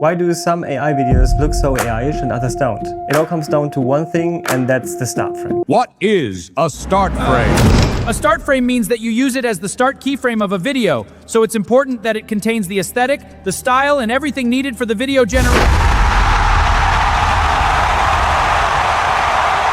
Why do some AI videos look so AI-ish and others don't? It all comes down to one thing, and that's the start frame. What is a start frame? A start frame means that you use it as the start keyframe of a video, so it's important that it contains the aesthetic, the style, and everything needed for the video generation.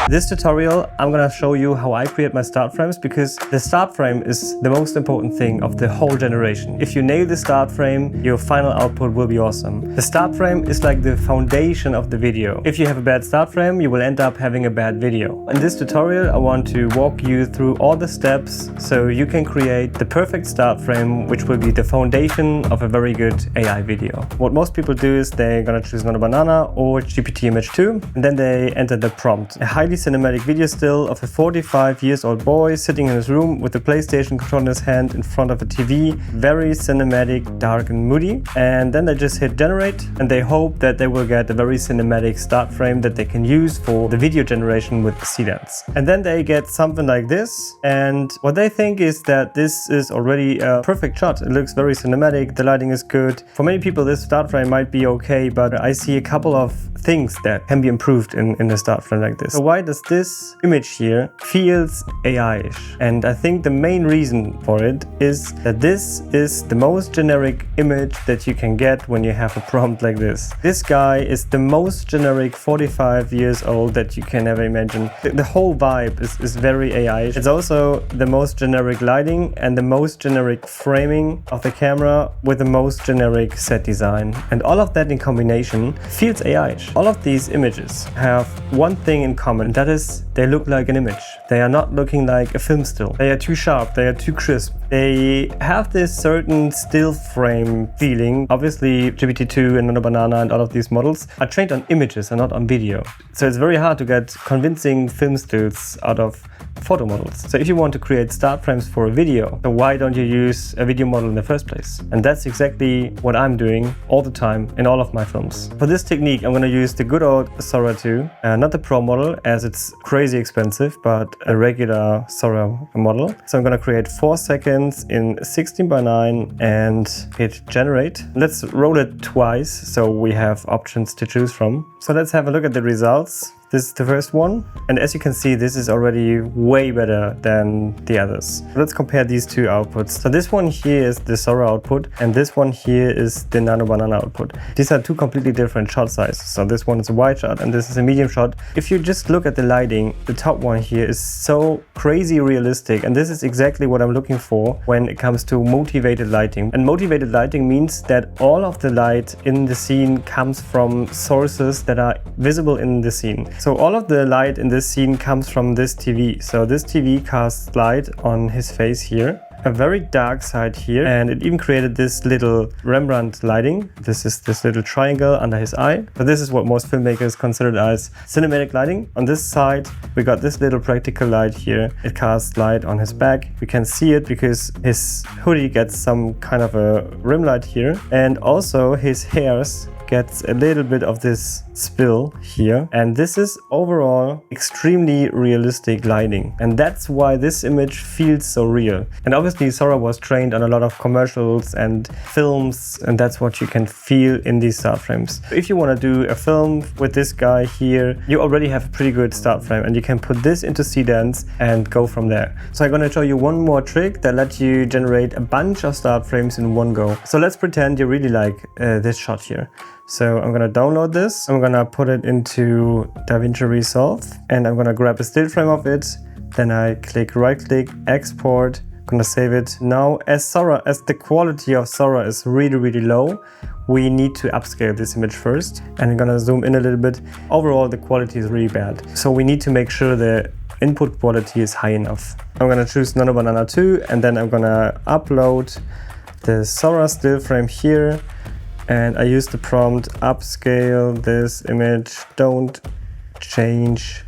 In this tutorial, I'm gonna show you how I create my start frames, because the start frame is the most important thing of the whole generation. If you nail the start frame, your final output will be awesome. The start frame is like the foundation of the video. If you have a bad start frame, you will end up having a bad video. In this tutorial, I want to walk you through all the steps so you can create the perfect start frame, which will be the foundation of a very good AI video. What most people do is they're gonna choose Nano Banana or GPT Image 2, and then they enter the prompt. A highly cinematic video still of a 45-year-old boy sitting in his room with the PlayStation controller in his hand in front of a TV. Very cinematic, dark and moody. And then they just hit generate, and they hope that they will get a very cinematic start frame that they can use for the video generation with Seedance. And then they get something like this, and what they think is that this is already a perfect shot. It looks very cinematic, the lighting is good. For many people this start frame might be okay, but I see a couple of things that can be improved in a start frame like this. So why does this image here feels AI-ish? And I think the main reason for it is that this is the most generic image that you can get when you have a prompt like this. This guy is the most generic 45 years old that you can ever imagine. The whole vibe is very AI-ish. It's also the most generic lighting and the most generic framing of the camera with the most generic set design. And all of that in combination feels AI-ish. All of these images have one thing in common, and that is they look like an image. They are not looking like a film still. They are too sharp, they are too crisp. They have this certain still frame feeling. Obviously, GPT-2 and Nano Banana and all of these models are trained on images and not on video. So it's very hard to get convincing film stills out of photo models. So if you want to create start frames for a video, so why don't you use a video model in the first place? And that's exactly what I'm doing all the time in all of my films. For this technique, I'm going to use the good old Sora 2, not the Pro model as it's crazy expensive, but a regular Sora model. So I'm going to create 4 seconds in 16:9 and hit generate. Let's roll it twice so we have options to choose from. So let's have a look at the results. This is the first one, and as you can see, this is already way better than the others. Let's compare these two outputs. So this one here is the Sora output, and this one here is the Nano Banana output. These are two completely different shot sizes. So this one is a wide shot and this is a medium shot. If you just look at the lighting, the top one here is so crazy realistic, and this is exactly what I'm looking for when it comes to motivated lighting. And motivated lighting means that all of the light in the scene comes from sources that are visible in the scene. So all of the light in this scene comes from this TV. So this TV casts light on his face here, a very dark side here, and it even created this little Rembrandt lighting. This is this little triangle under his eye. So this is what most filmmakers consider as cinematic lighting. On this side, we got this little practical light here. It casts light on his back. We can see it because his hoodie gets some kind of a rim light here, and also his hairs gets a little bit of this spill here, and this is overall extremely realistic lighting, and that's why this image feels so real. And obviously Sora was trained on a lot of commercials and films, and that's what you can feel in these start frames. If you want to do a film with this guy here, you already have a pretty good start frame, and you can put this into Seedance and go from there. So I'm going to show you one more trick that lets you generate a bunch of start frames in one go. So let's pretend you really like this shot here. So I'm gonna download this, I'm gonna put it into DaVinci Resolve, and I'm gonna grab a still frame of it. Then I click right click, export, I'm gonna save it. Now as the quality of Sora is really low, we need to upscale this image first. And I'm gonna zoom in a little bit. Overall the quality is really bad. So we need to make sure the input quality is high enough. I'm gonna choose Nano Banana 2, and then I'm gonna upload the Sora still frame here. And I use the prompt upscale this image, don't change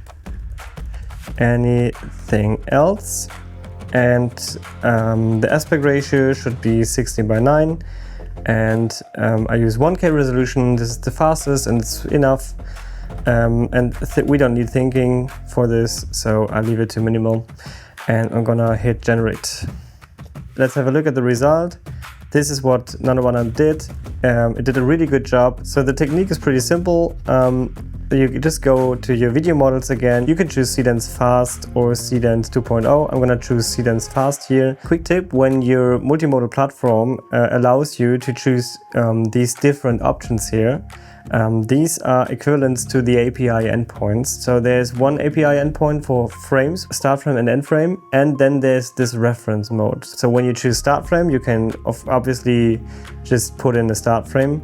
anything else. And the aspect ratio should be 16:9. And I use 1K resolution. This is the fastest and it's enough. And we don't need thinking for this, so I leave it to minimal. And I'm gonna hit generate. Let's have a look at the result. This is what Nano Banana did. It did a really good job. So the technique is pretty simple. You just go to your video models again. You can choose Seedance Fast or Seedance 2.0. I'm gonna choose Seedance Fast here. Quick tip, when your multimodal platform allows you to choose these different options here, these are equivalents to the API endpoints. So there's one API endpoint for frames, start frame and end frame, and then there's this reference mode. So when you choose start frame, you can obviously just put in a start frame.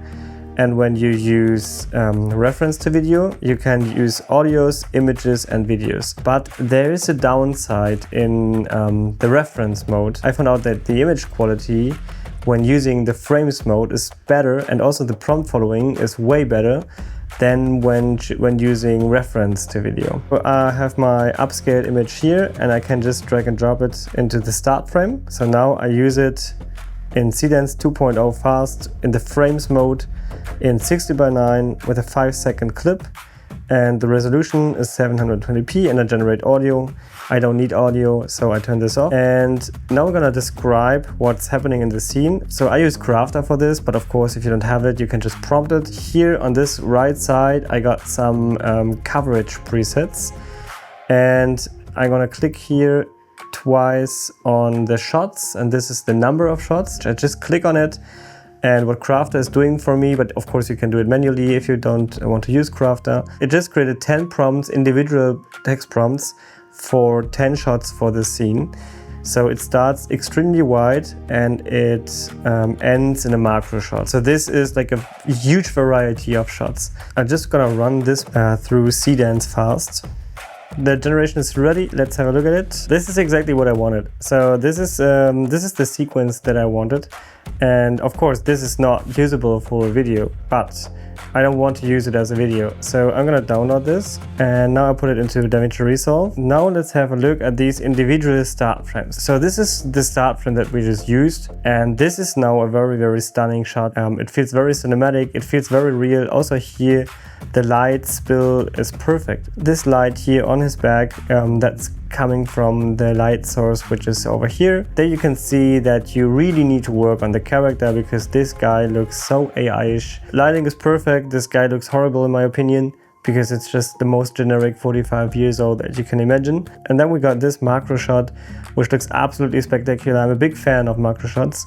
And when you use reference to video, you can use audios, images, and videos. But there is a downside in the reference mode. I found out that the image quality when using the frames mode is better, and also the prompt following is way better than when using reference to video. So I have my upscaled image here, and I can just drag and drop it into the start frame. So now I use it in Seedance 2.0 Fast in the frames mode in 60:9 with a 5-second clip, and the resolution is 720p, and I generate audio. I don't need audio, so I turn this off. And now we're gonna describe what's happening in the scene. So I use CRAFTR for this, but of course if you don't have it, you can just prompt it. Here on this right side, I got some coverage presets, and I'm gonna click here twice on the shots, and this is the number of shots. I just click on it, and what CRAFTR is doing for me, but of course you can do it manually if you don't want to use CRAFTR. It just created 10 prompts, individual text prompts for 10 shots for this scene. So it starts extremely wide and it ends in a macro shot. So this is like a huge variety of shots. I'm just gonna run this through Seedance Fast. The generation is ready. Let's have a look at it. This is exactly what I wanted. So this is the sequence that I wanted. And of course, this is not usable for a video, but I don't want to use it as a video. So I'm gonna download this, and now I put it into DaVinci Resolve. Now let's have a look at these individual start frames. So this is the start frame that we just used, and this is now a very, very stunning shot. It feels very cinematic, it feels very real. Also here, the light spill is perfect. This light here on his back, that's coming from the light source, which is over here. There you can see that you really need to work on the character, because this guy looks so AI-ish. Lighting is perfect. This guy looks horrible in my opinion, because it's just the most generic 45 years old that you can imagine. And then we got this macro shot, which looks absolutely spectacular. I'm a big fan of macro shots.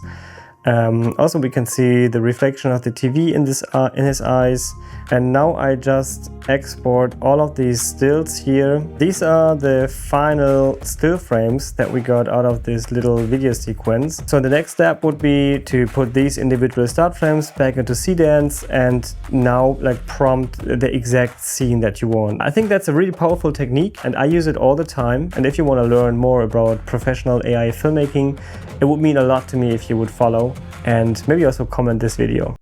Also, we can see the reflection of the TV in his eyes. And now I just export all of these stills here. These are the final still frames that we got out of this little video sequence. So the next step would be to put these individual start frames back into Seedance and now like prompt the exact scene that you want. I think that's a really powerful technique, and I use it all the time. And if you want to learn more about professional AI filmmaking, it would mean a lot to me if you would follow and maybe also comment this video.